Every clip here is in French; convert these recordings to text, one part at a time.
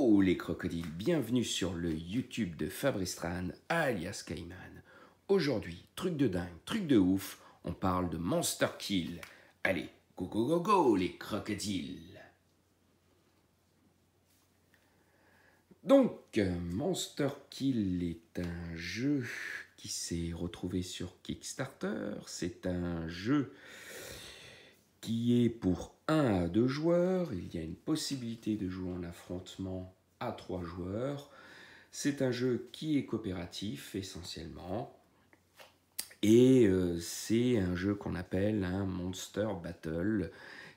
go les crocodiles, bienvenue sur le YouTube de Fabrice Tran, alias Cayman. Aujourd'hui, truc de dingue, truc de ouf, on parle de Monster Kill. Allez, go go go go les crocodiles. Donc, Monster Kill est un jeu qui s'est retrouvé sur Kickstarter. C'est un jeu qui est pour 1 à 2 joueurs. Il y a une possibilité de jouer en affrontement à 3 joueurs. C'est un jeu qui est coopératif essentiellement. Et c'est un jeu qu'on appelle un Monster Battle,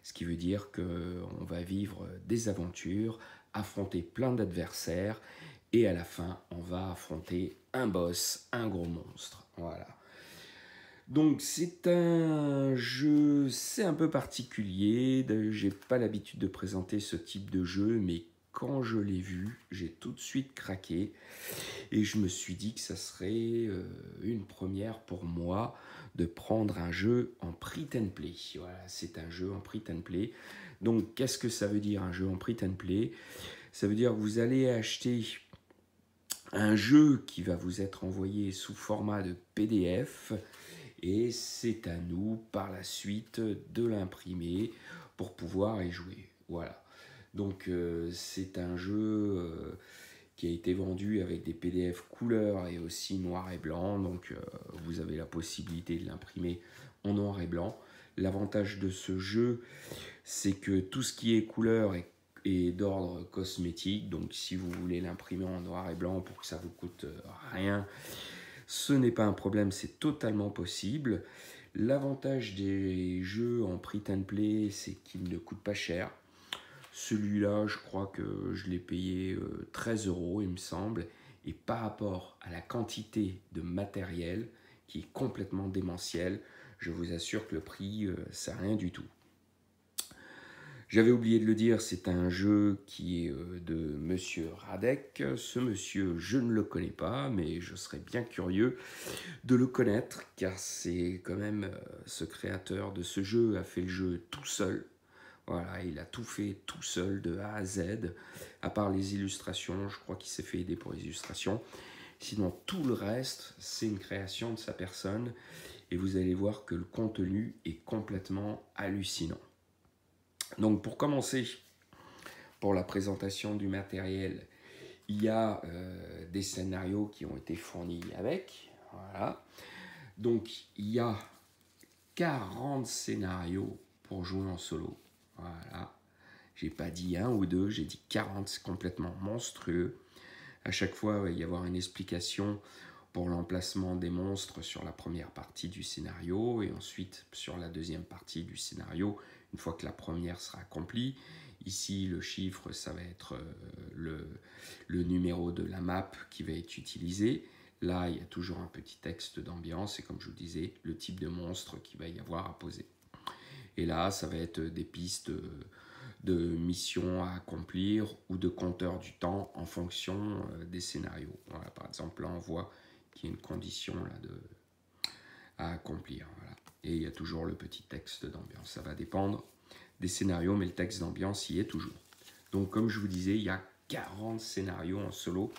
ce qui veut dire qu'on va vivre des aventures, affronter plein d'adversaires, et à la fin, on va affronter un boss, un gros monstre. Voilà. Donc c'est un jeu, c'est un peu particulier, j'ai pas l'habitude de présenter ce type de jeu, mais quand je l'ai vu, j'ai tout de suite craqué et je me suis dit que ça serait une première pour moi de prendre un jeu en print and play. Voilà, c'est un jeu en print and play. Donc qu'est-ce que ça veut dire un jeu en print and play? Ça veut dire que vous allez acheter un jeu qui va vous être envoyé sous format de PDF. Et c'est à nous, par la suite, de l'imprimer pour pouvoir y jouer. Voilà. Donc, c'est un jeu qui a été vendu avec des PDF couleur et aussi noir et blanc. Donc, vous avez la possibilité de l'imprimer en noir et blanc. L'avantage de ce jeu, c'est que tout ce qui est couleur est d'ordre cosmétique. Donc, si vous voulez l'imprimer en noir et blanc pour que ça vous coûte rien, ce n'est pas un problème, c'est totalement possible. L'avantage des jeux en print and play, c'est qu'ils ne coûtent pas cher. Celui-là, je crois que je l'ai payé 13 €, il me semble. Et par rapport à la quantité de matériel, qui est complètement démentiel, je vous assure que le prix, c'est rien du tout. J'avais oublié de le dire, c'est un jeu qui est de Monsieur Radek. Ce monsieur, je ne le connais pas, mais je serais bien curieux de le connaître, car c'est quand même ce créateur de ce jeu a fait le jeu tout seul. Voilà, il a tout fait tout seul de A à Z, à part les illustrations. Je crois qu'il s'est fait aider pour les illustrations. Sinon, tout le reste, c'est une création de sa personne. Et vous allez voir que le contenu est complètement hallucinant. Donc pour commencer, pour la présentation du matériel, il y a des scénarios qui ont été fournis avec. Voilà. Donc il y a 40 scénarios pour jouer en solo. Voilà. J'ai pas dit 1 ou 2, j'ai dit 40, c'est complètement monstrueux. À chaque fois, il va y avoir une explication pour l'emplacement des monstres sur la première partie du scénario et ensuite sur la deuxième partie du scénario, une fois que la première sera accomplie. Ici, le chiffre, ça va être le numéro de la map qui va être utilisé. Là, il y a toujours un petit texte d'ambiance et comme je vous disais, le type de monstre qu'il va y avoir à poser. Et là, ça va être des pistes de missions à accomplir ou de compteur du temps en fonction des scénarios. Voilà, par exemple, là, on voit qu'il y a une condition là, à accomplir. Voilà. Et il y a toujours le petit texte d'ambiance. Ça va dépendre des scénarios, mais le texte d'ambiance y est toujours. Donc, comme je vous disais, il y a 40 scénarios en solo,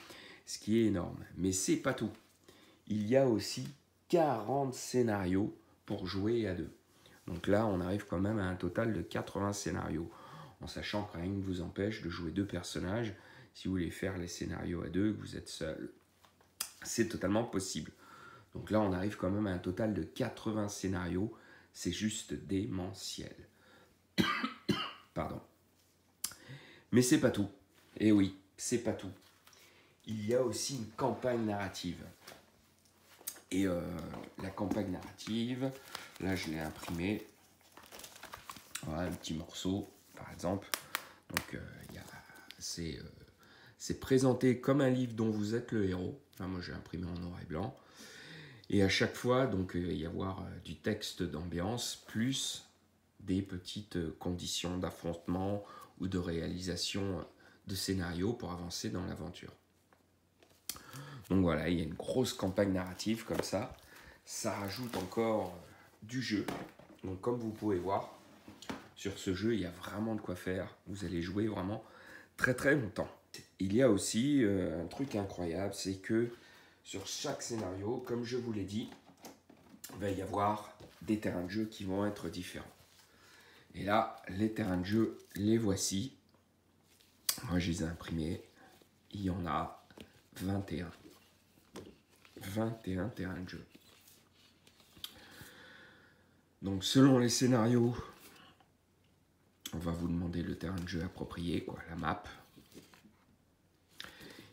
ce qui est énorme. Mais c'est pas tout. Il y a aussi 40 scénarios pour jouer à 2. Donc là, on arrive quand même à un total de 80 scénarios, en sachant que rien ne vous empêche de jouer 2 personnages. Si vous voulez faire les scénarios à 2, que vous êtes seul, c'est totalement possible. Donc là, on arrive quand même à un total de 80 scénarios. C'est juste démentiel. Pardon. Mais c'est pas tout. Et oui, c'est pas tout. Il y a aussi une campagne narrative. Et la campagne narrative, là je l'ai imprimée. Voilà, un petit morceau, par exemple. Donc c'est présenté comme un livre dont vous êtes le héros. Là, moi j'ai imprimé en noir et blanc. Et à chaque fois, donc, il va y avoir du texte d'ambiance, plus des petites conditions d'affrontement ou de réalisation de scénario pour avancer dans l'aventure. Donc voilà, il y a une grosse campagne narrative comme ça. Ça rajoute encore du jeu. Donc comme vous pouvez voir, sur ce jeu, il y a vraiment de quoi faire. Vous allez jouer vraiment très très longtemps. il y a aussi un truc incroyable, c'est que sur chaque scénario, comme je vous l'ai dit, il va y avoir des terrains de jeu qui vont être différents. Et là, les terrains de jeu, les voici. Moi, je les ai imprimés. Il y en a 21. 21 terrains de jeu. Donc, selon les scénarios, on va vous demander le terrain de jeu approprié, quoi, la map.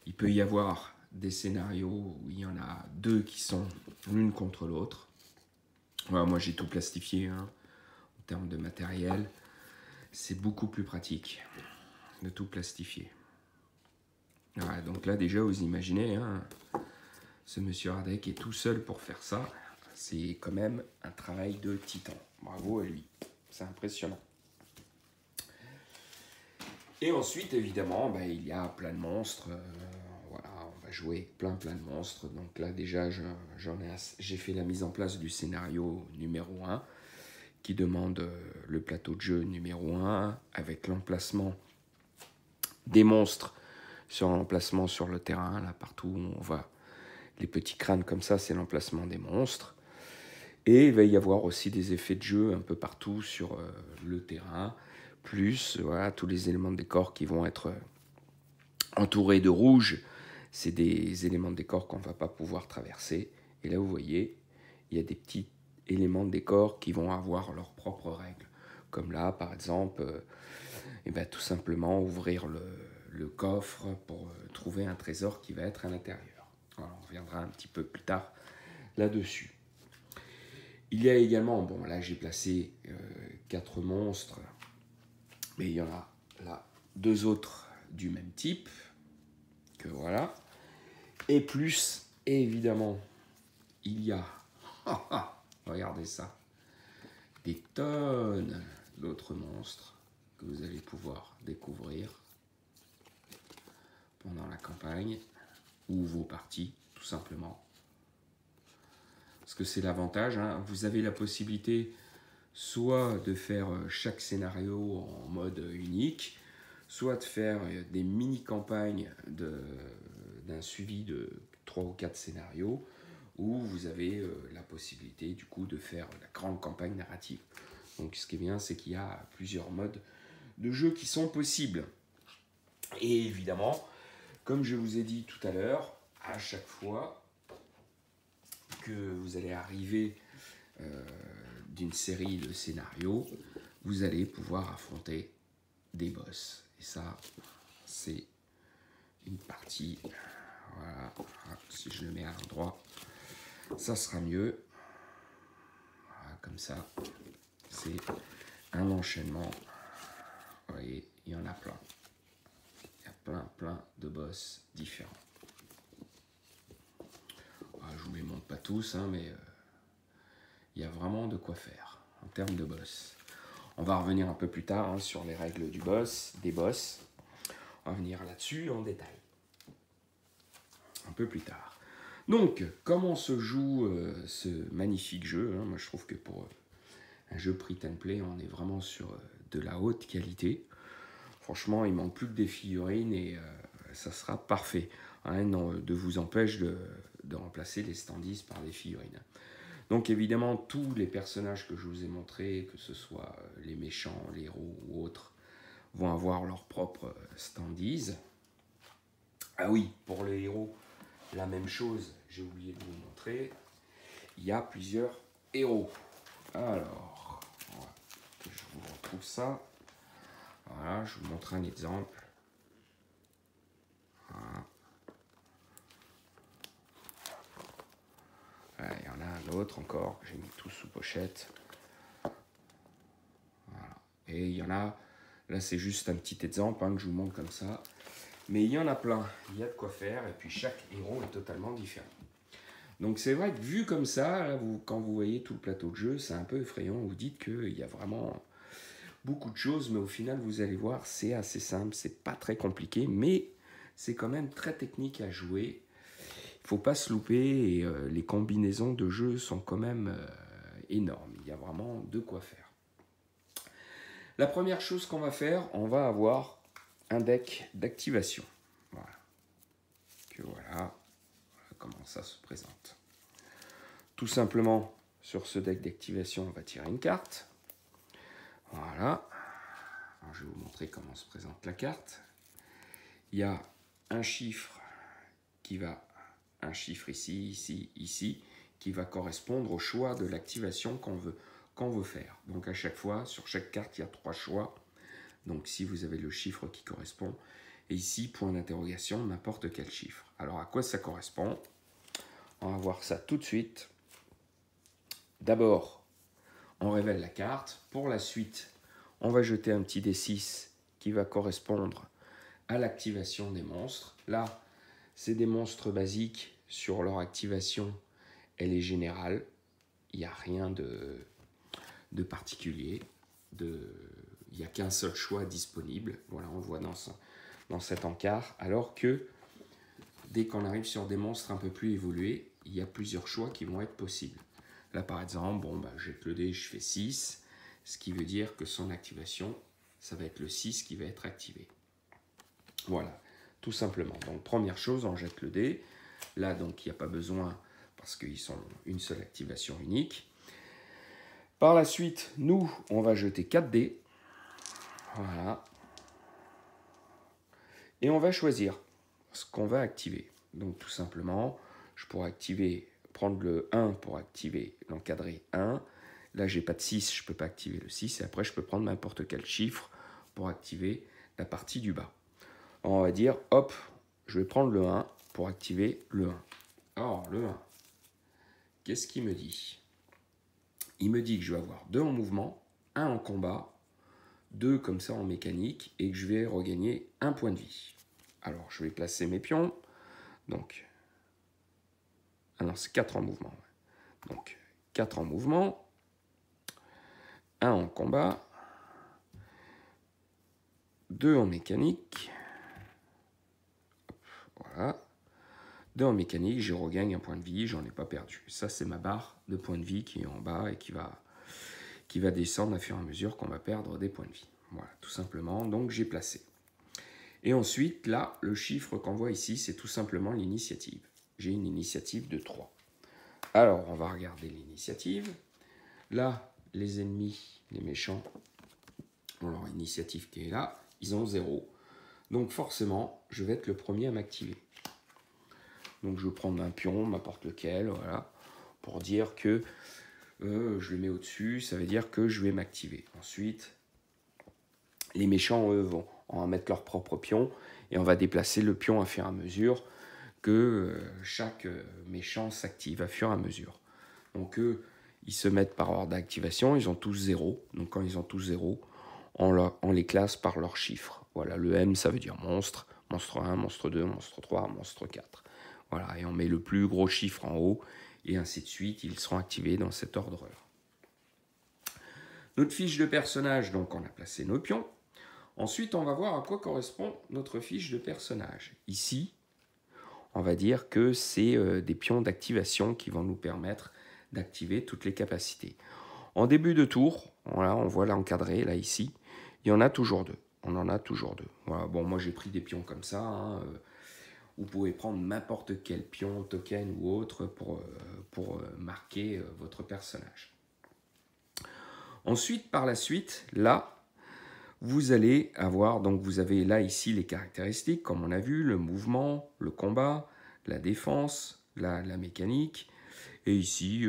Il peut y avoir des scénarios où il y en a 2 qui sont l'une contre l'autre. Voilà, moi, j'ai tout plastifié en termes de matériel. C'est beaucoup plus pratique de tout plastifier. Voilà, donc là, déjà, vous imaginez, ce monsieur Hardec est tout seul pour faire ça. C'est quand même un travail de titan. Bravo à lui. C'est impressionnant. Et ensuite, évidemment, il y a plein de monstres. Voilà, on va jouer plein de monstres. Donc là, déjà, j'ai fait la mise en place du scénario numéro 1 qui demande le plateau de jeu numéro 1 avec l'emplacement des monstres sur l'emplacement sur le terrain. Là, partout où on va, les petits crânes comme ça, c'est l'emplacement des monstres. Et il va y avoir aussi des effets de jeu un peu partout sur le terrain. Plus voilà, tous les éléments de décor qui vont être entourés de rouge. C'est des éléments de décor qu'on ne va pas pouvoir traverser. Et là, vous voyez, il y a des petits éléments de décor qui vont avoir leurs propres règles. Comme là, par exemple, tout simplement ouvrir le coffre pour trouver un trésor qui va être à l'intérieur. Voilà, on reviendra un petit peu plus tard là-dessus. Il y a également, bon là j'ai placé 4 monstres, mais il y en a là 2 autres du même type, que voilà. Et plus, évidemment, il y a, regardez ça, des tonnes d'autres monstres que vous allez pouvoir découvrir pendant la campagne ou vos parties, tout simplement. Parce que c'est l'avantage, vous avez la possibilité soit de faire chaque scénario en mode unique, soit de faire des mini-campagnes d'un suivi de 3 ou 4 scénarios, où vous avez la possibilité du coup de faire la grande campagne narrative. Donc ce qui est bien, c'est qu'il y a plusieurs modes de jeu qui sont possibles. Et évidemment, comme je vous ai dit tout à l'heure, à chaque fois que vous allez arriver d'une série de scénarios, vous allez pouvoir affronter des boss. Et ça, c'est une partie. Voilà, si je le mets à l'endroit, ça sera mieux. Voilà, comme ça, c'est un enchaînement. Vous voyez, il y en a plein. Il y a plein de boss différents. Voilà, je vous les montre pas tous, mais il y a vraiment de quoi faire en termes de boss. On va revenir un peu plus tard sur les règles des boss. On va venir là-dessus en détail. Un peu plus tard. Donc, comment se joue ce magnifique jeu, moi, je trouve que pour un jeu print and play, on est vraiment sur de la haute qualité. Franchement, il manque plus que des figurines et ça sera parfait. Non, de vous empêche de remplacer les standees par des figurines. Donc évidemment, tous les personnages que je vous ai montrés, que ce soit les méchants, les héros ou autres, vont avoir leur propre standees. Ah oui, pour les héros, la même chose, j'ai oublié de vous montrer. Il y a plusieurs héros. Alors, je vous retrouve ça. Voilà, je vous montre un exemple. Voilà. Il y en a un autre encore, j'ai mis tout sous pochette. Voilà. Et il y en a, là c'est juste un petit exemple que je vous montre comme ça. Mais il y en a plein, il y a de quoi faire, et puis chaque héros est totalement différent. Donc c'est vrai que vu comme ça, là, quand vous voyez tout le plateau de jeu, c'est un peu effrayant. Vous dites qu'il y a vraiment beaucoup de choses, mais au final, vous allez voir, c'est assez simple, c'est pas très compliqué, mais c'est quand même très technique à jouer. Il ne faut pas se louper, et les combinaisons de jeux sont quand même énormes. Il y a vraiment de quoi faire. La première chose qu'on va faire, on va avoir un deck d'activation. Voilà. que voilà comment ça se présente. Tout simplement, sur ce deck d'activation, on va tirer une carte. Voilà. Alors, je vais vous montrer comment se présente la carte. Il y a un chiffre un chiffre ici, ici, ici, qui va correspondre au choix de l'activation qu'on veut faire. Donc à chaque fois, sur chaque carte, il y a 3 choix. Donc si vous avez le chiffre qui correspond, et ici, point d'interrogation, n'importe quel chiffre. Alors à quoi ça correspond? On va voir ça tout de suite. D'abord, on révèle la carte. Pour la suite, on va jeter un petit D6 qui va correspondre à l'activation des monstres. Là, c'est des monstres basiques. Sur leur activation, elle est générale. Il n'y a rien de particulier. Il n'y a qu'un seul choix disponible. Voilà, on le voit dans cet encart. Alors que dès qu'on arrive sur des monstres un peu plus évolués, il y a plusieurs choix qui vont être possibles. Là, par exemple, je jette le dé, je fais 6, ce qui veut dire que son activation, ça va être le 6 qui va être activé. Voilà, tout simplement. Donc, première chose, on jette le dé. Là, donc, il n'y a pas besoin, parce qu'ils sont une seule activation unique. Par la suite, nous, on va jeter 4 dés. Voilà. Et on va choisir ce qu'on va activer. Donc, tout simplement, je pourrais prendre le 1 pour activer l'encadré 1. Là, j'ai pas de 6, je ne peux pas activer le 6. Et après, je peux prendre n'importe quel chiffre pour activer la partie du bas. Alors, on va dire, hop, je vais prendre le 1 pour activer le 1. Alors, le 1, qu'est-ce qu'il me dit? Il me dit que je vais avoir 2 en mouvement, 1 en combat, 2 comme ça en mécanique, et que je vais regagner 1 point de vie. Alors, je vais placer mes pions. Donc, ah non, c'est 4 en mouvement. Donc, 4 en mouvement, 1 en combat, 2 en mécanique. Voilà. 2 en mécanique, je regagne 1 point de vie, j'en ai pas perdu. Ça, c'est ma barre de points de vie qui est en bas et qui va descendre à fur et à mesure qu'on va perdre des points de vie. Voilà, tout simplement. Donc, j'ai placé. Et ensuite, là, le chiffre qu'on voit ici, c'est tout simplement l'initiative. J'ai une initiative de 3. Alors, on va regarder l'initiative. Là, les ennemis, les méchants, ont leur initiative qui est là. Ils ont 0. Donc, forcément, je vais être le premier à m'activer. Donc, je vais prendre un pion, n'importe lequel, voilà, pour dire que je le mets au-dessus. Ça veut dire que je vais m'activer. Ensuite, les méchants, eux, vont mettre leur propre pion et on va déplacer le pion à fur et à mesure que chaque méchant s'active à fur et à mesure. Donc eux, ils se mettent par ordre d'activation, ils ont tous 0. Donc quand ils ont tous 0, on les classe par leurs chiffres. Voilà, le M, ça veut dire monstre, monstre 1, monstre 2, monstre 3, monstre 4. Voilà, et on met le plus gros chiffre en haut, et ainsi de suite, ils seront activés dans cet ordre-là. Notre fiche de personnage, donc on a placé nos pions. Ensuite, on va voir à quoi correspond notre fiche de personnage. Ici, on va dire que c'est des pions d'activation qui vont nous permettre d'activer toutes les capacités. En début de tour, voilà, on voit l'encadré, là, ici, il y en a toujours 2. On en a toujours 2. Voilà, bon, moi, j'ai pris des pions comme ça. Vous pouvez prendre n'importe quel pion, token ou autre pour marquer votre personnage. Ensuite, par la suite, là, vous allez avoir, donc vous avez là ici les caractéristiques, comme on a vu, le mouvement, le combat, la défense, la mécanique. Et ici,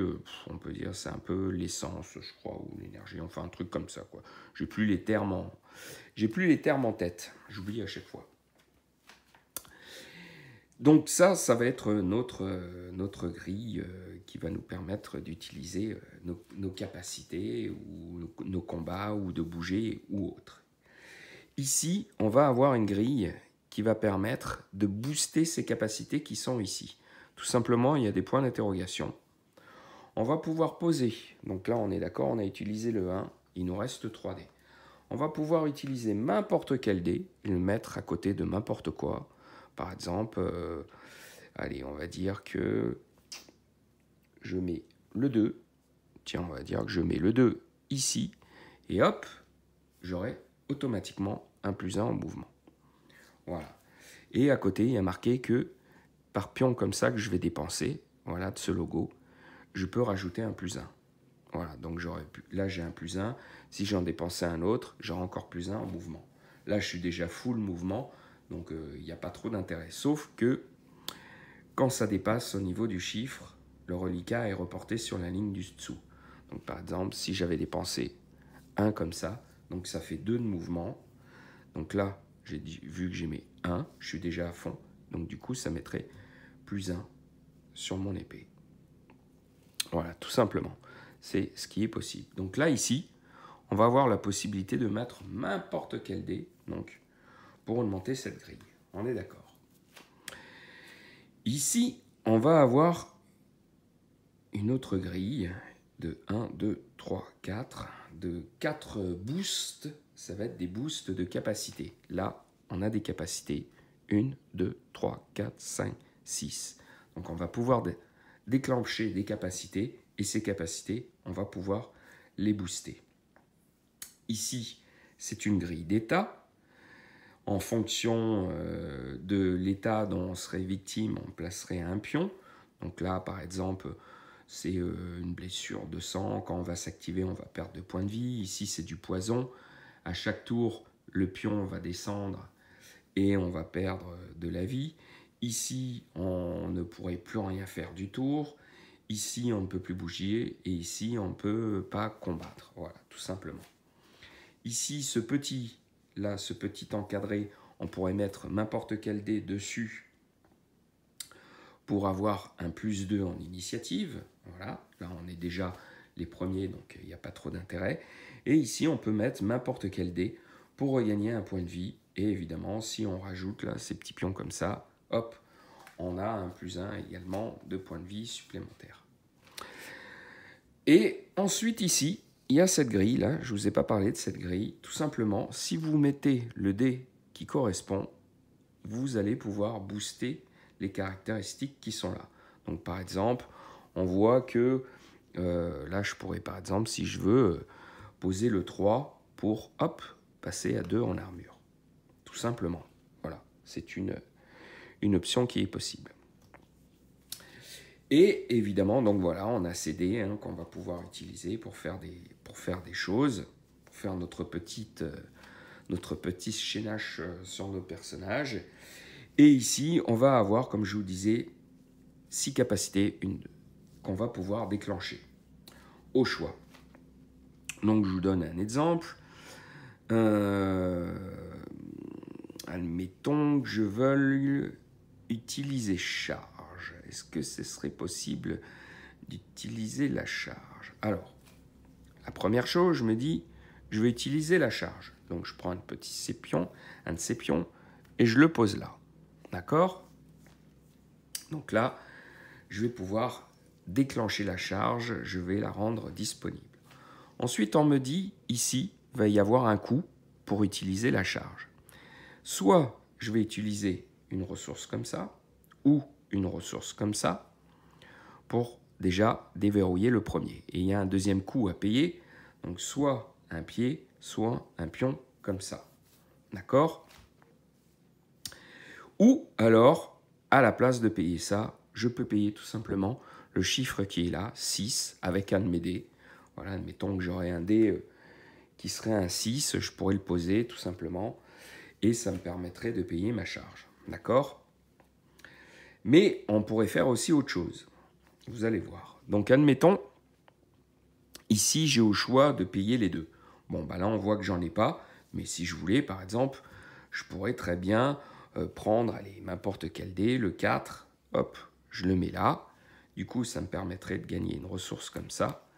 on peut dire c'est un peu l'essence, je crois, ou l'énergie, enfin un truc comme ça, quoi. J'ai plus les termes en tête, j'oublie à chaque fois. Donc ça va être notre grille qui va nous permettre d'utiliser nos capacités, ou nos combats, ou de bouger, ou autre. Ici, on va avoir une grille qui va permettre de booster ces capacités qui sont ici. Tout simplement, il y a des points d'interrogation. On va pouvoir poser. Donc là, on est d'accord, on a utilisé le 1. Il nous reste 3 dés. On va pouvoir utiliser n'importe quel dé et le mettre à côté de n'importe quoi. Par exemple, allez, on va dire que je mets le 2. Tiens, on va dire que je mets le 2 ici. Et hop, j'aurai automatiquement un +1 en mouvement. Voilà. Et à côté, il y a marqué que par pion comme ça que je vais dépenser, voilà, de ce logo, je peux rajouter un +1. Voilà, donc là j'ai un +1. Si j'en dépensais un autre, j'aurai encore +1 en mouvement. Là, je suis déjà full mouvement, donc il n'y a pas trop d'intérêt. Sauf que quand ça dépasse au niveau du chiffre, le reliquat est reporté sur la ligne du dessous. Donc par exemple, si j'avais dépensé 1 comme ça, donc ça fait 2 de mouvement. Donc là, vu que j'ai mis 1, je suis déjà à fond. Donc du coup, ça mettrait +1 sur mon épée. Voilà, tout simplement. C'est ce qui est possible. Donc là, ici, on va avoir la possibilité de mettre n'importe quel dé donc, pour augmenter cette grille. On est d'accord. Ici, on va avoir une autre grille de 1, 2, 3, 4, de 4 boosts. Ça va être des boosts de capacité. Là, on a des capacités. 1, 2, 3, 4, 5, 6. Donc on va pouvoir déclencher des capacités et ces capacités, on va pouvoir les booster. Ici, c'est une grille d'état. En fonction de l'état dont on serait victime, on placerait un pion. Donc là, par exemple, c'est une blessure de sang. Quand on va s'activer, on va perdre 2 points de vie. Ici, c'est du poison. À chaque tour, le pion va descendre et on va perdre de la vie. Ici, on ne pourrait plus rien faire du tour. Ici, on ne peut plus bouger. Et ici, on ne peut pas combattre. Voilà, tout simplement. Ici, ce petit encadré, on pourrait mettre n'importe quel dé dessus pour avoir un +2 en initiative. Voilà, là on est déjà les premiers, donc il n'y a pas trop d'intérêt. Et ici, on peut mettre n'importe quel dé pour regagner un point de vie. Et évidemment, si on rajoute là ces petits pions comme ça, hop, on a un +1 également de points de vie supplémentaires. Et ensuite ici, il y a cette grille là, je ne vous ai pas parlé de cette grille. Tout simplement, si vous mettez le dé qui correspond, vous allez pouvoir booster les caractéristiques qui sont là. Donc par exemple, on voit que là je pourrais par exemple, si je veux, poser le 3 pour hop, passer à 2 en armure. Tout simplement. Voilà, c'est une option qui est possible. Et évidemment, donc voilà, on a ces dés qu'on va pouvoir utiliser pour faire des choses, pour faire notre petit chaînage sur nos personnages. Et ici, on va avoir, comme je vous disais, 6 capacités qu'on va pouvoir déclencher au choix. Donc, je vous donne un exemple. Admettons que je veuille utiliser charge. Est-ce que ce serait possible d'utiliser la charge? Alors, la première chose, je me dis, je vais utiliser la charge. Donc, je prends un de ces pions, et je le pose là. D'accord? Donc là, je vais pouvoir déclencher la charge, je vais la rendre disponible. Ensuite, on me dit, ici, il va y avoir un coût pour utiliser la charge. Soit je vais utiliser une ressource comme ça, ou une ressource comme ça, pour déjà déverrouiller le premier. Et il y a un deuxième coût à payer, donc soit un pied, soit un pion comme ça. D'accord? Ou alors, à la place de payer ça, je peux payer tout simplement le chiffre qui est là, 6, avec un de mes dés. Voilà, admettons que j'aurais un dé qui serait un 6, je pourrais le poser tout simplement, et ça me permettrait de payer ma charge. D'accord? Mais on pourrait faire aussi autre chose. Vous allez voir. Donc, admettons, ici, j'ai au choix de payer les deux. Bon, bah là, on voit que j'en ai pas, mais si je voulais, par exemple, je pourrais très bien prendre, allez, n'importe quel dé, le 4, hop, je le mets là. Du coup, ça me permettrait de gagner une ressource comme ça.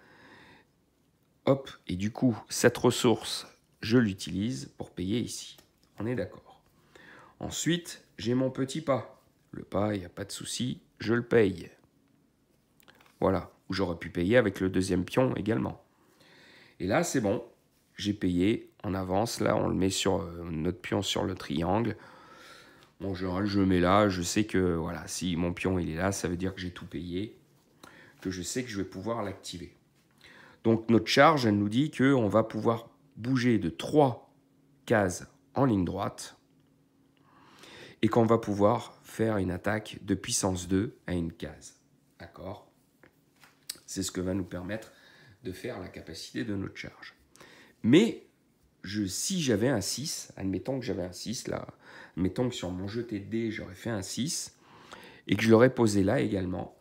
Hop, et du coup, cette ressource, je l'utilise pour payer ici. On est d'accord. Ensuite, j'ai mon petit pas. Le pas, il n'y a pas de souci, je le paye. Voilà, ou j'aurais pu payer avec le deuxième pion également. Et là, c'est bon, j'ai payé en avance. Là, on le met sur notre pion sur le triangle. En général, je le mets là. Je sais que voilà, si mon pion il est là, ça veut dire que j'ai tout payé, que je sais que je vais pouvoir l'activer. Donc notre charge, elle nous dit qu'on va pouvoir bouger de 3 cases en ligne droite. et qu'on va pouvoir faire une attaque de puissance 2 à une case. D'accord? C'est ce que va nous permettre de faire la capacité de notre charge. Mais si j'avais un 6, admettons que j'avais un 6 là, admettons que sur mon jeté de dés, j'aurais fait un 6 et que je l'aurais posé là également,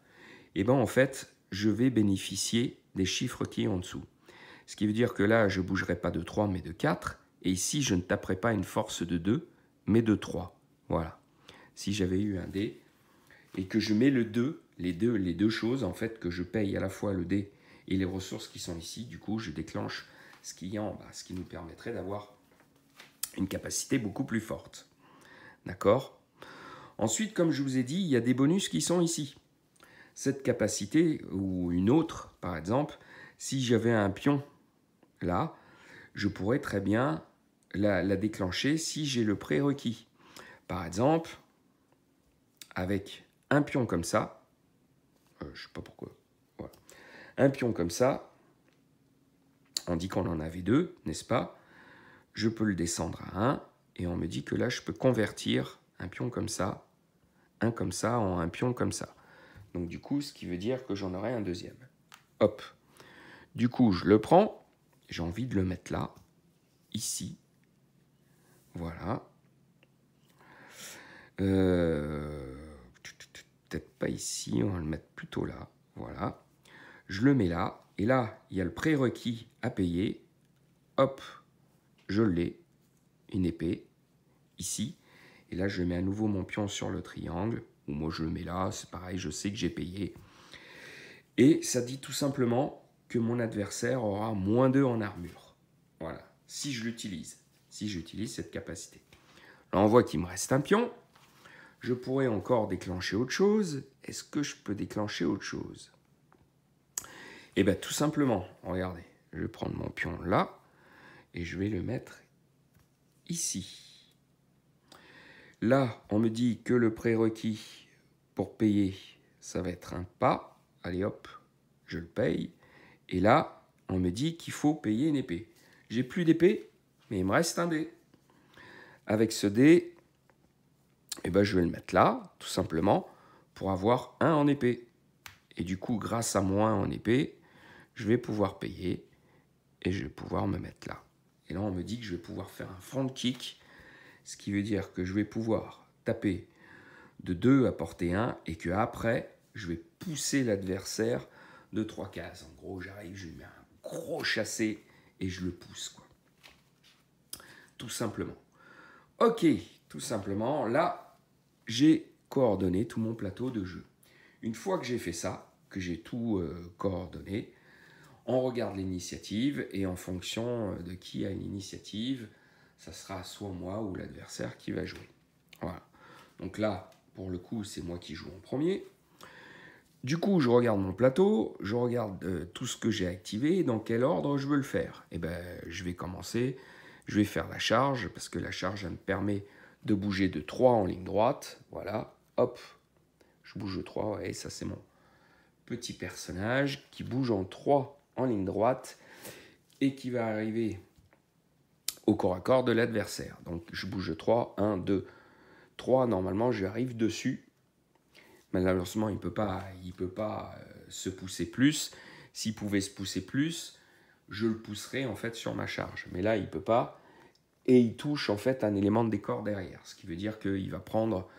et bien en fait, je vais bénéficier des chiffres qui est en dessous. Ce qui veut dire que là, je ne bougerai pas de 3 mais de 4, et ici, je ne taperai pas une force de 2 mais de 3. Voilà. Si j'avais eu un dé et que je mets le 2, les deux choses, en fait, que je paye à la fois le dé et les ressources qui sont ici, du coup, je déclenche ce qui est en bas, ce qui nous permettrait d'avoir une capacité beaucoup plus forte. D'accord? Ensuite, comme je vous ai dit, il y a des bonus qui sont ici. Cette capacité, ou une autre, par exemple, si j'avais un pion là, je pourrais très bien la déclencher si j'ai le prérequis. Par exemple, avec un pion comme ça, je ne sais pas pourquoi, voilà. Un pion comme ça, on dit qu'on en avait 2, n'est-ce pas? Je peux le descendre à 1, et on me dit que là, je peux convertir un pion comme ça, un comme ça, en un pion comme ça. Donc du coup, ce qui veut dire que j'en aurai un deuxième. Hop. Du coup, je le prends, j'ai envie de le mettre là, ici. Voilà. Peut-être pas ici, on va le mettre plutôt là. Voilà. Je le mets là, et là, il y a le prérequis à payer. Hop, je l'ai, une épée, ici. Et là, je mets à nouveau mon pion sur le triangle, ou moi je le mets là, c'est pareil, je sais que j'ai payé. Et ça dit tout simplement que mon adversaire aura -2 en armure. Voilà, si je l'utilise, si j'utilise cette capacité. Là, on voit qu'il me reste un pion. Je pourrais encore déclencher autre chose. Est-ce que je peux déclencher autre chose? Eh bien, tout simplement, regardez, je vais prendre mon pion là, et je vais le mettre ici. Là, on me dit que le prérequis pour payer, ça va être un pas. Allez hop, je le paye. Et là, on me dit qu'il faut payer une épée. J'ai plus d'épée, mais il me reste un dé. Avec ce dé, eh ben, je vais le mettre là, tout simplement, pour avoir un en épée. Et du coup, grâce à moi en épée, je vais pouvoir payer et je vais pouvoir me mettre là. Et là, on me dit que je vais pouvoir faire un front kick, ce qui veut dire que je vais pouvoir taper de 2 à portée 1 et que après, je vais pousser l'adversaire de 3 cases. En gros, j'arrive, je lui mets un gros chassé et je le pousse, quoi. Tout simplement. Ok, tout simplement, là, j'ai coordonné tout mon plateau de jeu. Une fois que j'ai fait ça, que j'ai tout coordonné, on regarde l'initiative et en fonction de qui a une initiative, ça sera soit moi ou l'adversaire qui va jouer. Voilà. Donc là, pour le coup, c'est moi qui joue en premier. Du coup, je regarde mon plateau, je regarde tout ce que j'ai activé et dans quel ordre je veux le faire. Et ben, je vais commencer, je vais faire la charge, parce que la charge, elle me permet de bouger de 3 en ligne droite. Voilà, hop, je bouge de 3, et ça c'est mon petit personnage qui bouge en 3 en ligne droite et qui va arriver au corps à corps de l'adversaire. Donc je bouge de 3, 1, 2, 3, normalement je arrive dessus. Malheureusement, il ne peut pas se pousser plus. S'il pouvait se pousser plus, je le pousserais en fait sur ma charge. Mais là, il ne peut pas. Et il touche en fait un élément de décor derrière. Ce qui veut dire qu'il va prendre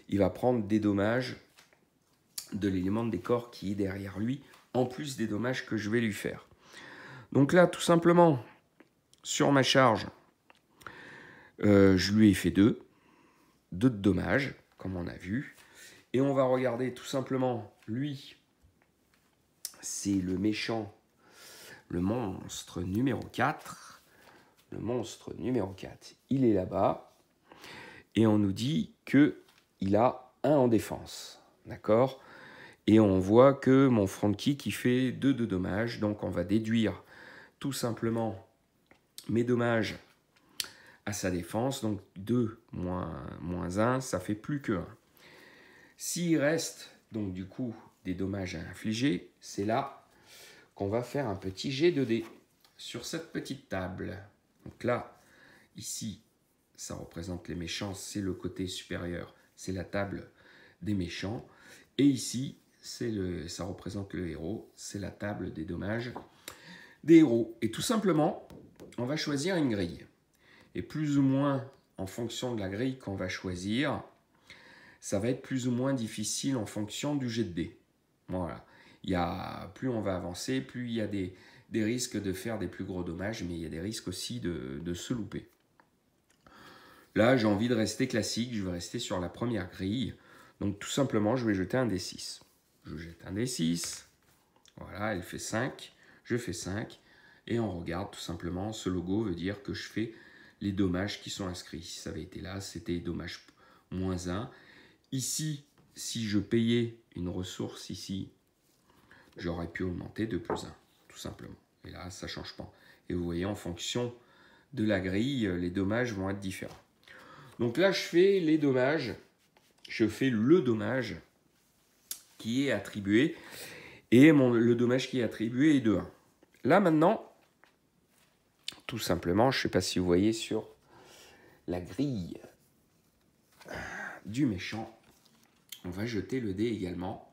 des dommages de l'élément de décor qui est derrière lui, en plus des dommages que je vais lui faire. Donc là, tout simplement, sur ma charge, je lui ai fait 2 de dommages, comme on a vu. Et on va regarder tout simplement, lui, c'est le méchant, le monstre numéro 4. Le monstre numéro 4, il est là-bas. Et on nous dit qu'il a 1 en défense. D'accord? Et on voit que mon front kick, il fait 2 de dommages. Donc on va déduire tout simplement mes dommages à sa défense. Donc 2 moins 1, ça fait plus que 1. S'il reste, donc du coup, des dommages à infliger, c'est là qu'on va faire un petit jet de dés sur cette petite table. Donc là, ici, ça représente les méchants, c'est le côté supérieur, c'est la table des méchants. Et ici, ça représente le héros, c'est la table des dommages des héros. Et tout simplement, on va choisir une grille. Et plus ou moins, en fonction de la grille qu'on va choisir, ça va être plus ou moins difficile en fonction du jet de dés. Voilà. Plus on va avancer, plus il y a des risques de faire des plus gros dommages, mais il y a des risques aussi de se louper. Là, j'ai envie de rester classique, je vais rester sur la première grille. Donc tout simplement, je vais jeter un D6. Je jette un D6, voilà, elle fait 5, je fais 5, et on regarde tout simplement, ce logo veut dire que je fais les dommages qui sont inscrits. Si ça avait été là, c'était dommage moins 1. Ici, si je payais une ressource ici, j'aurais pu augmenter de plus 1, tout simplement. Et là, ça ne change pas. Et vous voyez, en fonction de la grille, les dommages vont être différents. Donc là, je fais les dommages. Je fais le dommage qui est attribué. Et le dommage qui est attribué est de 1. Là, maintenant, tout simplement, je ne sais pas si vous voyez sur la grille du méchant, on va jeter le dé également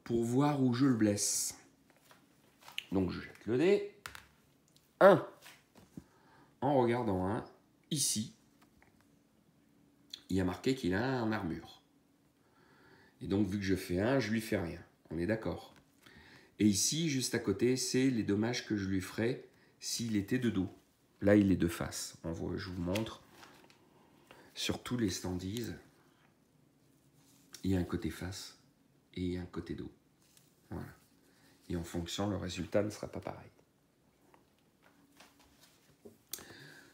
pour voir où je le blesse. Donc, je jette le dé. 1. En regardant 1, ici, il y a marqué qu'il a un armure. Et donc, vu que je fais 1, je lui fais rien. On est d'accord. Et ici, juste à côté, c'est les dommages que je lui ferais s'il était de dos. Là, il est de face. Je vous montre. Sur tous les standees, il y a un côté face et il y a un côté dos. Voilà. Et en fonction, le résultat ne sera pas pareil.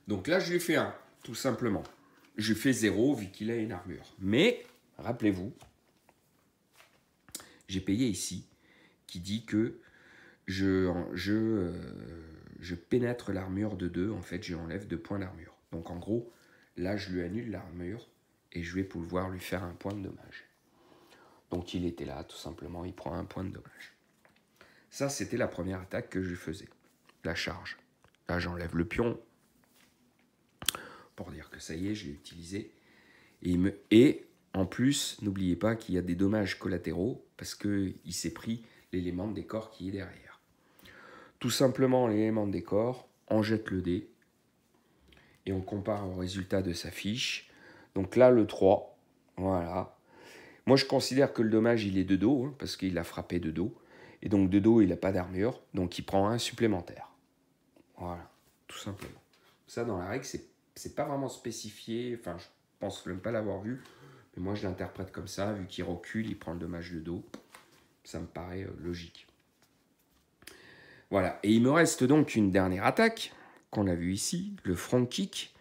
Donc là, je lui fais 1, tout simplement. Je fais 0 vu qu'il a une armure. Mais, rappelez-vous, j'ai payé ici, qui dit que je pénètre l'armure de 2. En fait, j'enlève 2 points d'armure. Donc en gros, là, je lui annule l'armure et je vais pouvoir lui faire un point de dommage. Donc il était là, tout simplement, il prend un point de dommage. Ça, c'était la première attaque que je faisais, la charge. Là, j'enlève le pion pour dire que ça y est, je l'ai utilisé. Et en plus, n'oubliez pas qu'il y a des dommages collatéraux parce qu'il s'est pris l'élément de décor qui est derrière. Tout simplement, l'élément de décor, on jette le dé et on compare au résultat de sa fiche. Donc là, le 3, voilà. Moi, je considère que le dommage, il est de dos, hein, parce qu'il a frappé de dos. Et donc, de dos, il n'a pas d'armure, donc il prend un supplémentaire. Voilà, tout simplement. Ça, dans la règle, c'est pas vraiment spécifié. Enfin, je pense même pas l'avoir vu. Mais moi, je l'interprète comme ça. Vu qu'il recule, il prend le dommage de dos. Ça me paraît logique. Voilà. Et il me reste donc une dernière attaque, qu'on a vue ici, le front kick,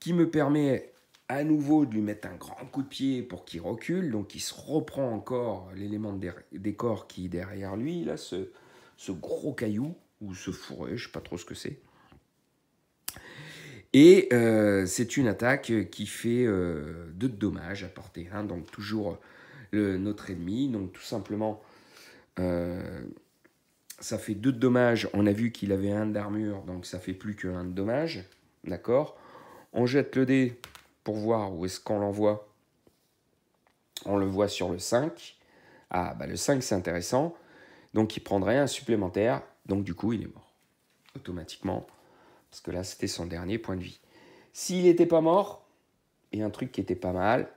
qui me permet à nouveau de lui mettre un grand coup de pied pour qu'il recule. Donc, il se reprend encore l'élément de décor qui est derrière lui, là, ce gros caillou, ou ce fourré, je ne sais pas trop ce que c'est. Et c'est une attaque qui fait 2 de dommages à portée 1, donc toujours notre ennemi. Donc tout simplement, ça fait 2 de dommages. On a vu qu'il avait 1 d'armure, donc ça fait plus que 1 de dommages. D'accord ? On jette le dé pour voir où est-ce qu'on l'envoie. On le voit sur le 5. Ah, bah le 5, c'est intéressant. Donc il prendrait un supplémentaire. Donc du coup, il est mort. Automatiquement. Parce que là, c'était son dernier point de vie. S'il n'était pas mort, et un truc qui était pas mal,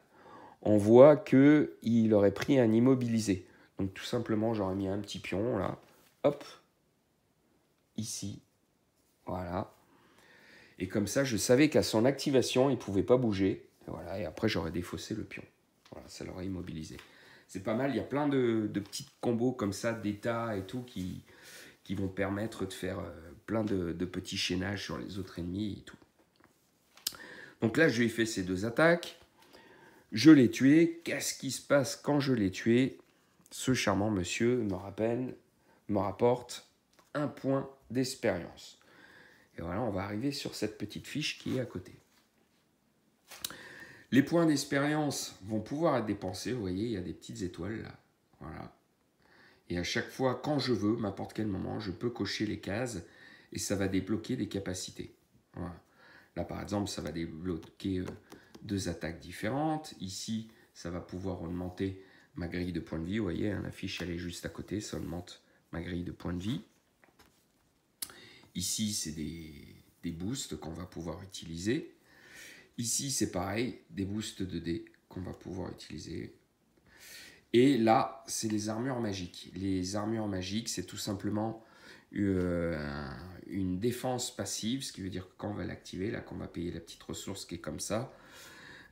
on voit qu'il aurait pris un immobilisé. Donc tout simplement, j'aurais mis un petit pion, là. Hop. Ici. Voilà. Et comme ça, je savais qu'à son activation, il ne pouvait pas bouger. Et voilà. Et après, j'aurais défaussé le pion. Voilà, ça l'aurait immobilisé. C'est pas mal. Il y a plein de petits combos comme ça, d'état et tout, qui vont permettre de faire plein de petits chaînages sur les autres ennemis et tout. Donc là, je lui ai fait ces 2 attaques. Je l'ai tué. Qu'est-ce qui se passe quand je l'ai tué? Ce charmant monsieur me rapporte 1 point d'expérience. Et voilà, on va arriver sur cette petite fiche qui est à côté. Les points d'expérience vont pouvoir être dépensés. Vous voyez, il y a des petites étoiles là. Voilà. Et à chaque fois, quand je veux, n'importe quel moment, je peux cocher les cases et ça va débloquer des capacités. Voilà. Là, par exemple, ça va débloquer 2 attaques différentes. Ici, ça va pouvoir augmenter ma grille de points de vie. Vous voyez, hein, la fiche, elle est juste à côté. Ça augmente ma grille de points de vie. Ici, c'est des boosts qu'on va pouvoir utiliser. Ici, c'est pareil, des boosts de dés qu'on va pouvoir utiliser. Et là, c'est les armures magiques. Les armures magiques, c'est tout simplement une défense passive, ce qui veut dire que quand on va l'activer, là, qu'on va payer la petite ressource qui est comme ça,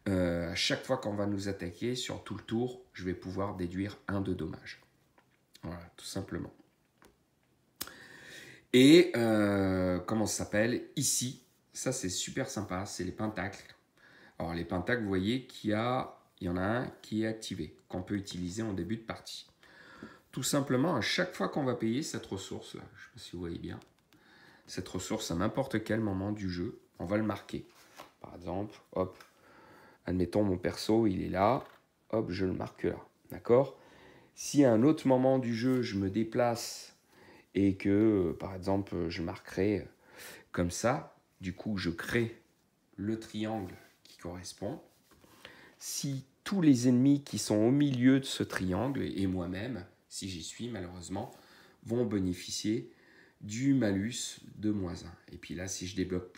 à chaque fois qu'on va nous attaquer, sur tout le tour, je vais pouvoir déduire 1 de dommage. Voilà, tout simplement. Et comment ça s'appelle? Ici, ça c'est super sympa, c'est les pentacles. Alors les pentacles, vous voyez qu'il y en a un qui est activé, qu'on peut utiliser en début de partie. Tout simplement, à chaque fois qu'on va payer cette ressource-là, je ne sais pas si vous voyez bien, cette ressource à n'importe quel moment du jeu, on va le marquer. Par exemple, hop, admettons mon perso, il est là, hop, je le marque là, d'accord? Si à un autre moment du jeu, je me déplace et que, par exemple, je marquerai comme ça, du coup, je crée le triangle qui correspond. Si tous les ennemis qui sont au milieu de ce triangle, et moi-même, si j'y suis malheureusement, vont bénéficier du malus de -1. Et puis là, si je débloque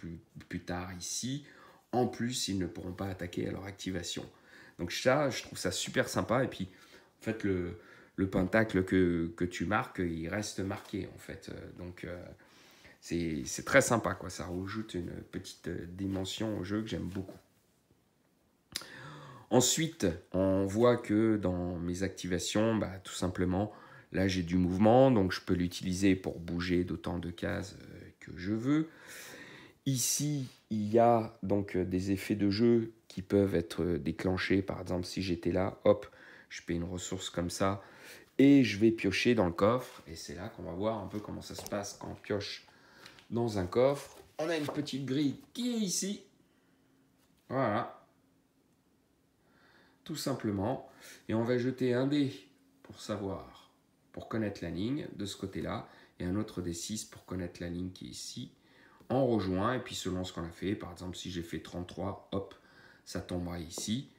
plus tard ici, en plus, ils ne pourront pas attaquer à leur activation. Donc ça, je trouve ça super sympa. Et puis, en fait, le pentacle que tu marques, il reste marqué, en fait. Donc, c'est très sympa, quoi. Ça rajoute une petite dimension au jeu que j'aime beaucoup. Ensuite, on voit que dans mes activations, tout simplement, là j'ai du mouvement, donc je peux l'utiliser pour bouger d'autant de cases que je veux. Ici, il y a donc des effets de jeu qui peuvent être déclenchés. Par exemple, si j'étais là, hop, je paie une ressource comme ça et je vais piocher dans le coffre. Et c'est là qu'on va voir un peu comment ça se passe quand on pioche dans un coffre. On a une petite grille qui est ici. Voilà. Tout simplement, et on va jeter un dé pour savoir, pour connaître la ligne de ce côté-là, et un autre dé 6 pour connaître la ligne qui est ici. On rejoint, et puis selon ce qu'on a fait, par exemple si j'ai fait 33, hop, ça tombera ici.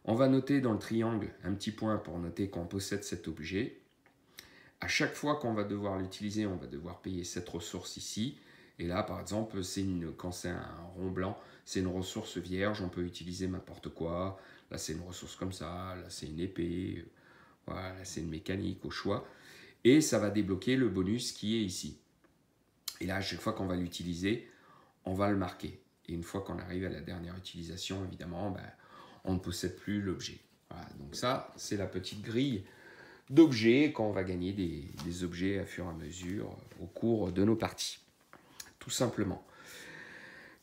On va noter dans le triangle un petit point pour noter qu'on possède cet objet. À chaque fois qu'on va devoir l'utiliser, on va devoir payer cette ressource ici. Et là, par exemple, quand c'est un rond blanc, c'est une ressource vierge, on peut utiliser n'importe quoi. Là, c'est une ressource comme ça, là, c'est une épée, voilà, là, c'est une mécanique au choix. Et ça va débloquer le bonus qui est ici. Et là, à chaque fois qu'on va l'utiliser, on va le marquer. Et une fois qu'on arrive à la dernière utilisation, évidemment, on ne possède plus l'objet. Voilà, donc ça, c'est la petite grille d'objets quand on va gagner des objets à fur et à mesure au cours de nos parties. Tout simplement.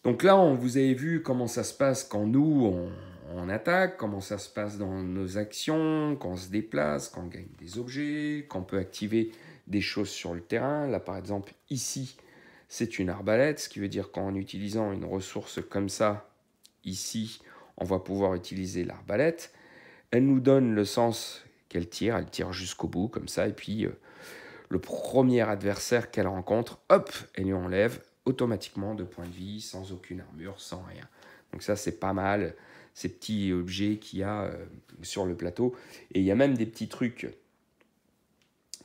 Donc là, vous avez vu comment ça se passe quand nous, on attaque, comment ça se passe dans nos actions, quand on se déplace, quand on gagne des objets, quand on peut activer des choses sur le terrain. Là, par exemple, ici, c'est une arbalète, ce qui veut dire qu'en utilisant une ressource comme ça, ici, on va pouvoir utiliser l'arbalète. Elle nous donne le sens qu'elle tire, elle tire jusqu'au bout, comme ça, et puis le premier adversaire qu'elle rencontre, hop, elle lui enlève automatiquement 2 points de vie, sans aucune armure, sans rien. Donc ça, c'est pas mal, ces petits objets qu'il y a sur le plateau. Et il y a même des petits trucs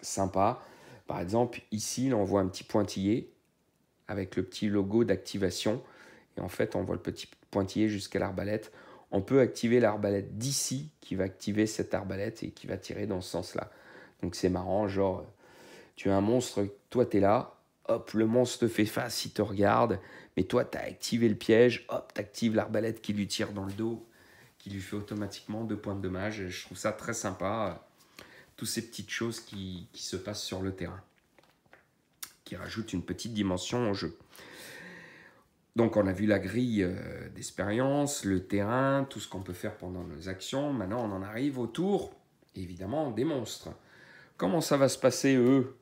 sympas. Par exemple, ici, là, on voit un petit pointillé avec le petit logo d'activation. Et en fait, on voit le petit pointillé jusqu'à l'arbalète. On peut activer l'arbalète d'ici, qui va activer cette arbalète et qui va tirer dans ce sens-là. Donc c'est marrant, genre, tu as un monstre, toi, tu es là, hop, le monstre te fait face, il te regarde, mais toi, tu as activé le piège, hop, tu actives l'arbalète qui lui tire dans le dos, qui lui fait automatiquement 2 points de dommage. Et je trouve ça très sympa, toutes ces petites choses qui se passent sur le terrain, qui rajoutent une petite dimension au jeu. Donc, on a vu la grille d'expérience, le terrain, tout ce qu'on peut faire pendant nos actions. Maintenant, on en arrive au tour, évidemment, des monstres. Comment ça va se passer, eux,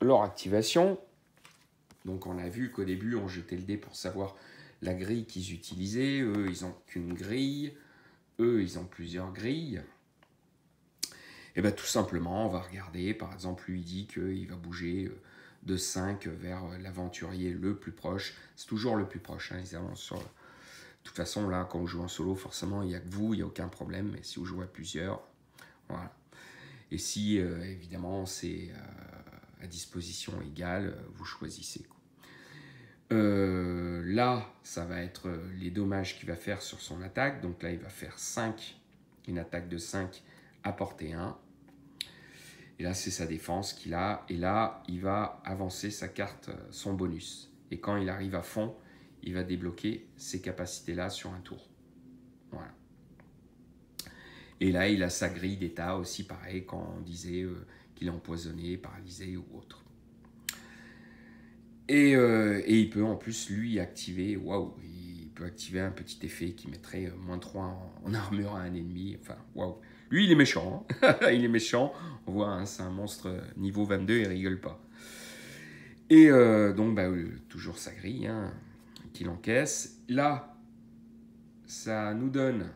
leur activation? Donc on a vu qu'au début, on jetait le dé pour savoir la grille qu'ils utilisaient. Eux, ils n'ont qu'une grille. Eux, ils ont plusieurs grilles. Et bien tout simplement, on va regarder. Par exemple, lui dit qu'il va bouger de 5 vers l'aventurier le plus proche. C'est toujours le plus proche, hein, ils avancent toute façon, là, quand vous jouez en solo, forcément, il n'y a que vous, il n'y a aucun problème. Mais si vous jouez à plusieurs, voilà. Et si, évidemment, c'est à disposition égale, vous choisissez, quoi. Là, ça va être les dommages qu'il va faire sur son attaque. Donc là, il va faire 5, une attaque de 5 à portée 1. Et là, c'est sa défense qu'il a. Et là, il va avancer sa carte, son bonus. Et quand il arrive à fond, il va débloquer ces capacités-là sur un tour. Voilà. Et là, il a sa grille d'état aussi, pareil, quand on disait qu'il est empoisonné, paralysé ou autre. Et il peut en plus, lui, activer, waouh, il peut activer un petit effet qui mettrait -3 en armure à un ennemi. Enfin, waouh. Lui, il est méchant. Hein. Il est méchant. On voit, hein, c'est un monstre niveau 22, il rigole pas. Et donc, bah, toujours sa grille hein, qu'il encaisse. Là, ça nous donne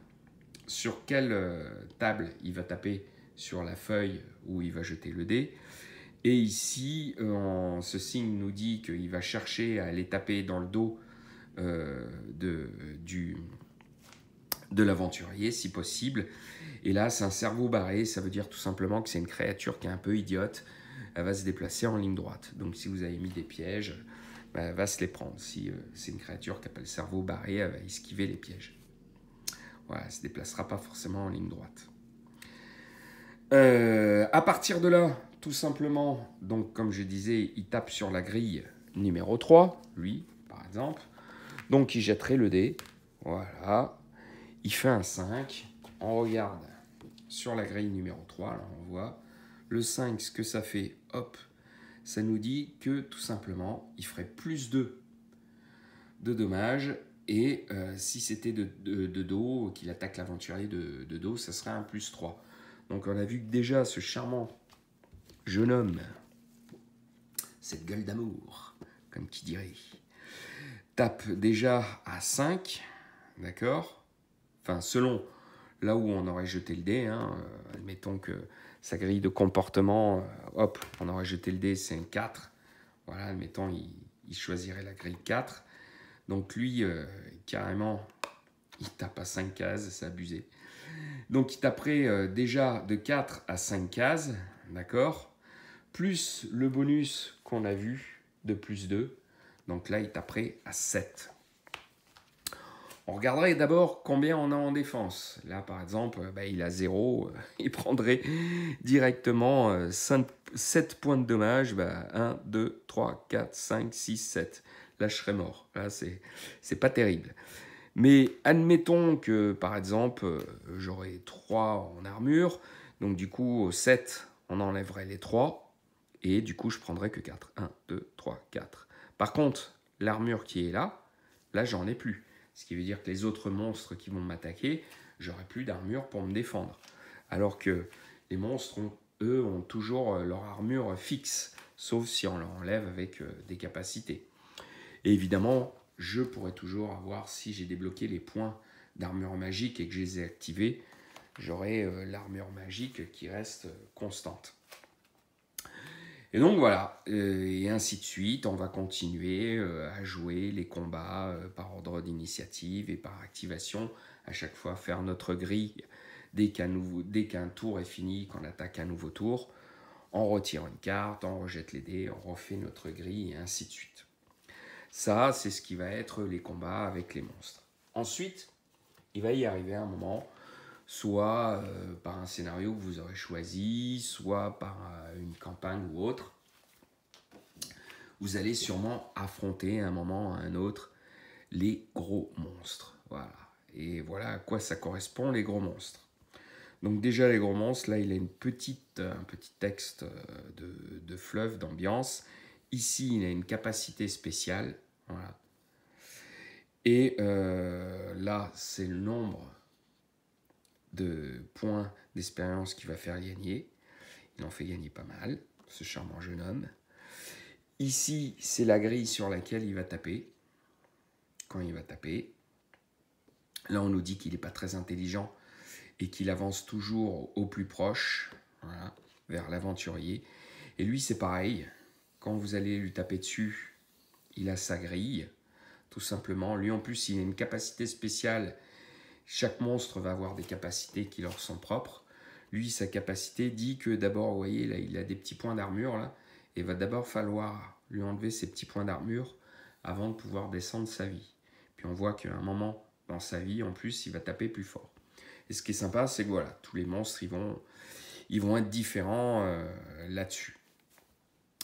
sur quelle table il va taper sur la feuille où il va jeter le dé. Et ici, ce signe nous dit qu'il va chercher à aller taper dans le dos de l'aventurier, si possible. Et là, c'est un cerveau barré, ça veut dire tout simplement que c'est une créature qui est un peu idiote. Elle va se déplacer en ligne droite. Donc si vous avez mis des pièges, bah, elle va se les prendre. Si c'est une créature qui a pas le cerveau barré, elle va esquiver les pièges. Voilà, elle ne se déplacera pas forcément en ligne droite. À partir de là, tout simplement, donc comme je disais, il tape sur la grille numéro 3, lui, par exemple. Donc il jetterait le dé. Voilà. Il fait un 5. On regarde sur la grille numéro 3, là on voit. Le 5, ce que ça fait, hop, ça nous dit que tout simplement, il ferait plus 2 de dommages. Et si c'était de dos, qu'il attaque l'aventurier de dos, ça serait un +3. Donc on a vu que déjà ce charmant jeune homme, cette gueule d'amour, comme qui dirait, tape déjà à 5, d'accord? Enfin, selon là où on aurait jeté le dé, hein, admettons que sa grille de comportement, hop, on aurait jeté le dé, c'est un 4. Voilà, admettons, il choisirait la grille 4. Donc lui, carrément, il tape à 5 cases, c'est abusé. Donc il taperait déjà de 4 à 5 cases, d'accord? Plus le bonus qu'on a vu de +2. Donc là, il taperait à 7. On regarderait d'abord combien on a en défense. Là, par exemple, bah, il a 0. Il prendrait directement 7 points de dommage. Bah, 1, 2, 3, 4, 5, 6, 7. Là, je serais mort. Là, c'est pas terrible. Mais admettons que, par exemple, j'aurais 3 en armure. Donc, du coup, 7, on enlèverait les 3. Et du coup, je prendrais que 4. 1, 2, 3, 4. Par contre, l'armure qui est là, j'en ai plus. Ce qui veut dire que les autres monstres qui vont m'attaquer, j'aurai plus d'armure pour me défendre. Alors que les monstres, eux, ont toujours leur armure fixe. Sauf si on leur enlève avec des capacités. Et évidemment, je pourrais toujours avoir, si j'ai débloqué les points d'armure magique et que je les ai activés, j'aurai l'armure magique qui reste constante. Et donc voilà, et ainsi de suite, on va continuer à jouer les combats par ordre d'initiative et par activation, à chaque fois faire notre grille dès qu'un tour est fini, qu'on attaque un nouveau tour, on retire une carte, on rejette les dés, on refait notre grille et ainsi de suite. Ça, c'est ce qui va être les combats avec les monstres. Ensuite, il va y arriver un moment, soit par un scénario que vous aurez choisi, soit par une campagne ou autre. Vous allez sûrement affronter à un moment ou à un autre les gros monstres. Voilà. Et voilà à quoi ça correspond, les gros monstres. Donc déjà, les gros monstres, là, il a un petit texte de fleuve, d'ambiance. Ici, il a une capacité spéciale. Voilà. Et là, c'est le nombre de points d'expérience qu'il va faire gagner. Il en fait gagner pas mal, ce charmant jeune homme. Ici, c'est la grille sur laquelle il va taper. Quand il va taper. Là, on nous dit qu'il n'est pas très intelligent et qu'il avance toujours au plus proche, voilà, vers l'aventurier. Et lui, c'est pareil. Quand vous allez lui taper dessus, il a sa grille. tout simplement. Lui, en plus, il a une capacité spéciale. Chaque monstre va avoir des capacités qui leur sont propres. Lui, sa capacité dit que d'abord, vous voyez, là, il a des petits points d'armure, là. Et va d'abord falloir lui enlever ces petits points d'armure avant de pouvoir descendre sa vie. Puis on voit qu'à un moment dans sa vie, en plus, il va taper plus fort. Et ce qui est sympa, c'est que voilà, tous les monstres, ils vont être différents là-dessus.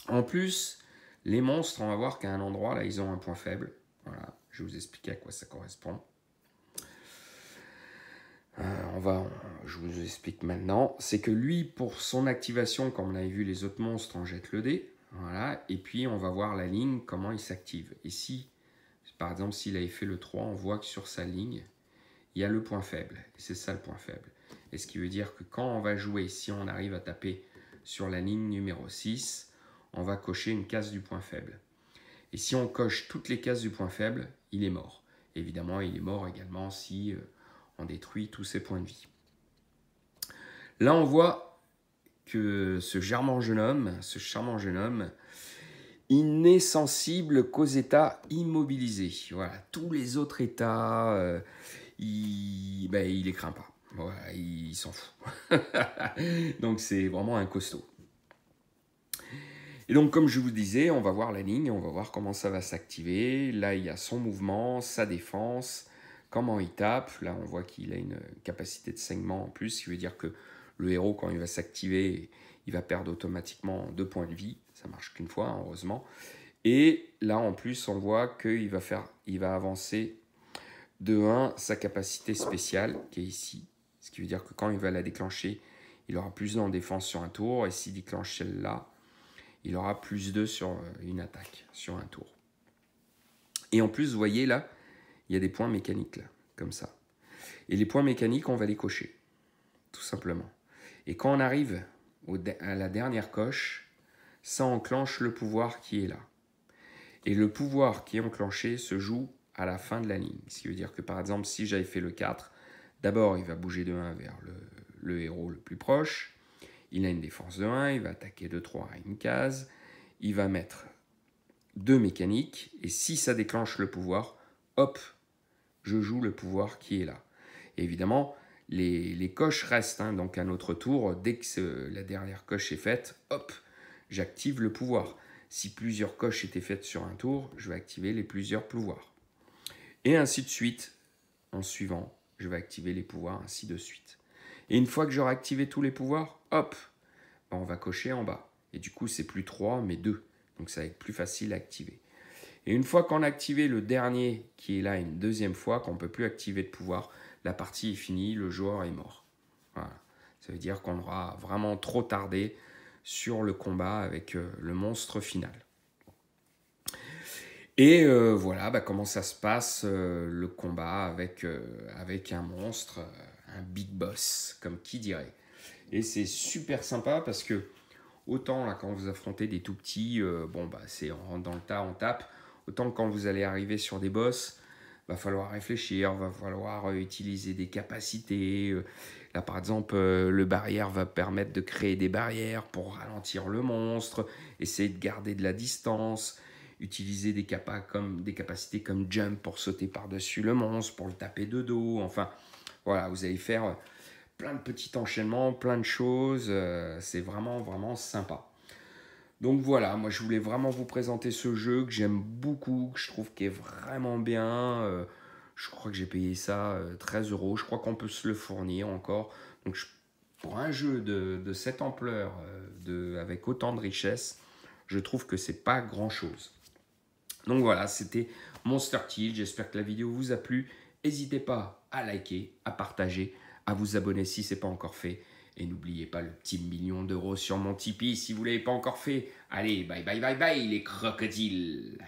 En plus, les monstres, on va voir qu'à un endroit, là, ils ont un point faible. Voilà, je vais vous expliquer à quoi ça correspond. Je vous explique maintenant. C'est que lui, pour son activation, comme on avait vu les autres monstres, on jette le dé. Voilà, et puis on va voir la ligne, comment il s'active. Et si, par exemple, s'il avait fait le 3, on voit que sur sa ligne, il y a le point faible. Et c'est ça le point faible. Et ce qui veut dire que quand on va jouer, si on arrive à taper sur la ligne numéro 6, on va cocher une case du point faible. Et si on coche toutes les cases du point faible, il est mort. Évidemment, il est mort également si on détruit tous ses points de vie. Là, on voit que ce charmant jeune homme, il n'est sensible qu'aux états immobilisés. Voilà, tous les autres états, il les craint pas. Voilà, il s'en fout. Donc, c'est vraiment un costaud. Et donc, comme je vous disais, on va voir la ligne, on va voir comment ça va s'activer. Là, il y a son mouvement, sa défense, comment il tape. Là, on voit qu'il a une capacité de saignement en plus, ce qui veut dire que le héros, quand il va s'activer, il va perdre automatiquement 2 points de vie. Ça marche qu'une fois, hein, heureusement. Et là, en plus, on voit qu'il va avancer de 1 sa capacité spéciale, qui est ici. Ce qui veut dire que quand il va la déclencher, il aura plus 2 en défense sur un tour. Et s'il déclenche celle-là, il aura plus 2 sur une attaque, sur un tour. Et en plus, vous voyez là, il y a des points mécaniques là, comme ça. Et les points mécaniques, on va les cocher, tout simplement. Et quand on arrive à la dernière coche, ça enclenche le pouvoir qui est là. Et le pouvoir qui est enclenché se joue à la fin de la ligne. Ce qui veut dire que par exemple, si j'avais fait le 4, d'abord il va bouger de 1 vers le héros le plus proche. Il a une défense de 1, il va attaquer de 3 à une case. Il va mettre 2 mécaniques. Et si ça déclenche le pouvoir, hop, je joue le pouvoir qui est là. Et évidemment, les coches restent. Hein, donc à notre tour, dès que la dernière coche est faite, hop, j'active le pouvoir. Si plusieurs coches étaient faites sur un tour, je vais activer les plusieurs pouvoirs. Et ainsi de suite, en suivant, je vais activer les pouvoirs, ainsi de suite. Et une fois que j'aurai activé tous les pouvoirs, hop, on va cocher en bas. Et du coup, c'est plus 3, mais 2. Donc ça va être plus facile à activer. Et une fois qu'on a activé le dernier, qui est là une deuxième fois, qu'on ne peut plus activer de pouvoir, la partie est finie, le joueur est mort. Voilà. Ça veut dire qu'on aura vraiment trop tardé sur le combat avec le monstre final. Et voilà comment ça se passe, le combat avec un monstre, un big boss, comme qui dirait. Et c'est super sympa parce que, autant là, quand vous affrontez des tout petits, c'est on rentre dans le tas, on tape. Autant que quand vous allez arriver sur des boss, va falloir réfléchir, va falloir utiliser des capacités. Là, par exemple, le barrière va permettre de créer des barrières pour ralentir le monstre, essayer de garder de la distance, utiliser des capacités comme jump pour sauter par-dessus le monstre, pour le taper de dos. Enfin, voilà, vous allez faire plein de petits enchaînements, plein de choses. C'est vraiment, vraiment sympa. Donc voilà, moi je voulais vraiment vous présenter ce jeu que j'aime beaucoup, que je trouve qu'il est vraiment bien. Je crois que j'ai payé ça 13 €. Je crois qu'on peut se le fournir encore. Donc pour un jeu de cette ampleur, avec autant de richesse, je trouve que c'est pas grand chose. Donc voilà, c'était Monster Kill. J'espère que la vidéo vous a plu. N'hésitez pas à liker, à partager, à vous abonner si ce n'est pas encore fait. Et n'oubliez pas le petit 1 million d'euros sur mon Tipeee si vous ne l'avez pas encore fait. Allez, bye bye bye bye les crocodiles.